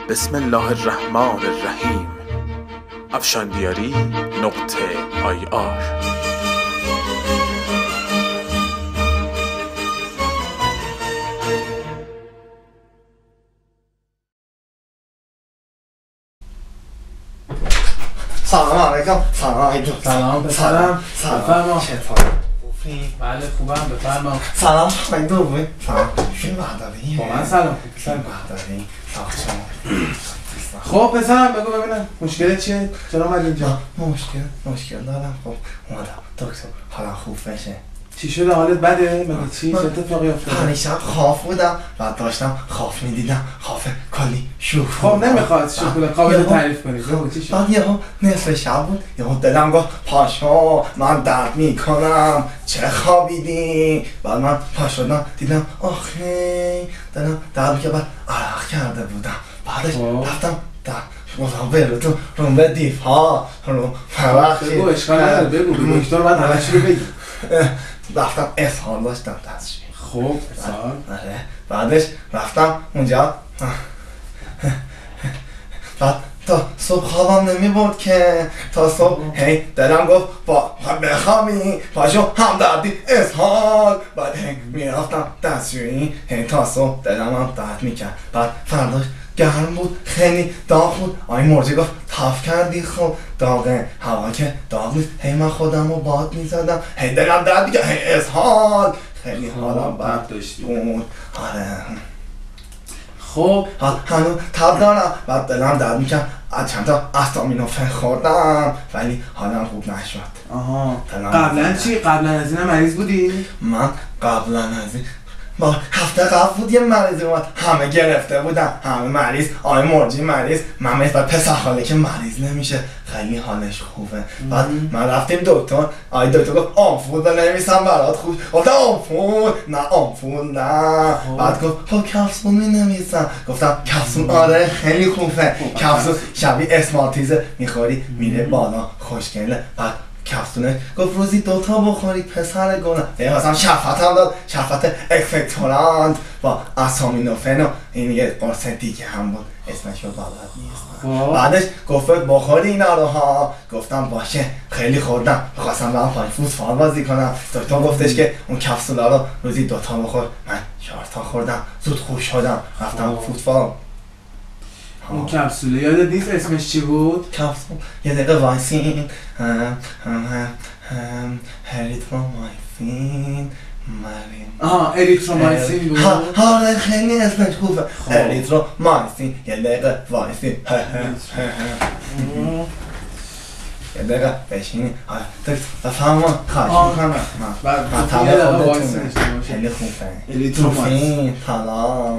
بسم الله الرحمن الرحیم. افشاندیاری نقطه IR. سلام علیکم. سلام علیکم. سلام. بفرما. چطور؟ خوبی؟ بله خوبم، بفرما. سلام خوبی؟ سلام. فیلم برداری؟ با من سلام. فیلم برداری؟ ساخت شما. خب پسرم بگو ببینم مشکلت چیه؟ چرا اومدی اینجا؟ مشکل دارم. خب اومدم دکتر حالا خوب بشه. چی شده؟ حالت بده؟ مگه چی؟ چه اتفاقی افتاده؟ پریشب خواب بودم و داشتم خواب میدیدم. خواب کلی شوخ. خب نمیخواد شوخی قابل تعریف کنی. بگو چی شد؟ بعد یهو نصف شب بود، یهو دلم گفت پاشو من درد میکنم، چه خوابیدی؟ بعد من پا شدم دیدم آخه دلم درد میکنم، بعد عرق کرده بودم. بعدش رفتم گفتم برو تو روم به دیف ها رو فرخی. بگو اشکال نداره، بگو به دکتر بعد همه چی رو بگی. رفتم اسهال داشتم دستشویی. خب اسهال؟ آره. بعدش رفتم اونجا، بعد تا صبح خوابم نمی بود که تا صبح هی دلم گفت بخوابی پاشو همدردی اسهال. بعد هی میرفتم دستشویی هی تا صبح دلم هم درد میکرد. بعد فرداش گرم بود، خیلی داغ بود. آی مرجی گفت تاف کردی. خب داغه، هوا که داغ نیست. هی من خودم رو باد میزدم، هی دلم درد میکرد، هی اسهال. خیلی حالم بد داشتی بود. آره. خب هنوز تب دارم. بعد دلم درد میکرد، چند تا استامینوفن خوردم ولی حالم خوب نشد. آها. قبلا چی؟ قبلا از این مریض بودی؟ من قبلا از این با هفته قبل بود یه مریض اومد، همه گرفته بودن، همه مریض. آی مرجی مریض، من مثل پسر خاله که مریض نمیشه، خیلی حالش خوبه. بعد من رفتیم دکتر، آی دکتر گفت آمپول بنویسم برات خوب. گفتم آمپول؟ نه آمپول نه. بعد گفت خب کپسول مینویسم. گفتم کپسول آره خیلی خوبه. کپسول شبیه اسمارتیزه، میخوری میره بالا، خوشگله. بعد کپسوله گفت روزی 2 تا بخوری پسر گناه. مثلا شفت هم داد، شفت اکفکتورانت با اسامینوفن و این یه قرص دیگه هم بود اسمش رو بلد نیستم. بعدش گفت بخوری اینا رو ها. گفتم باشه. خیلی خوردم، میخواستم برم پایین فوتبال بازی کنم. دکتر گفتش که اون کپسولا رو روزی 2 تا بخور. من 4 تا خوردم، زود خوب شدم، رفتم فوتبال. اون کپسوله یادت نیست اسمش چی بود؟ کپسول یه دقیقه وایسین. اریترومایسین اریترومایسین بود. آره خیلی اسمش خوبه. اریترومایسین. یه دقیقه وایسین. یه دقیقه بشینی. بفهمم خواهش میکنم. بعد یه دقیقه وایسین. خیلی خوبه. اریترومایسین. سلام.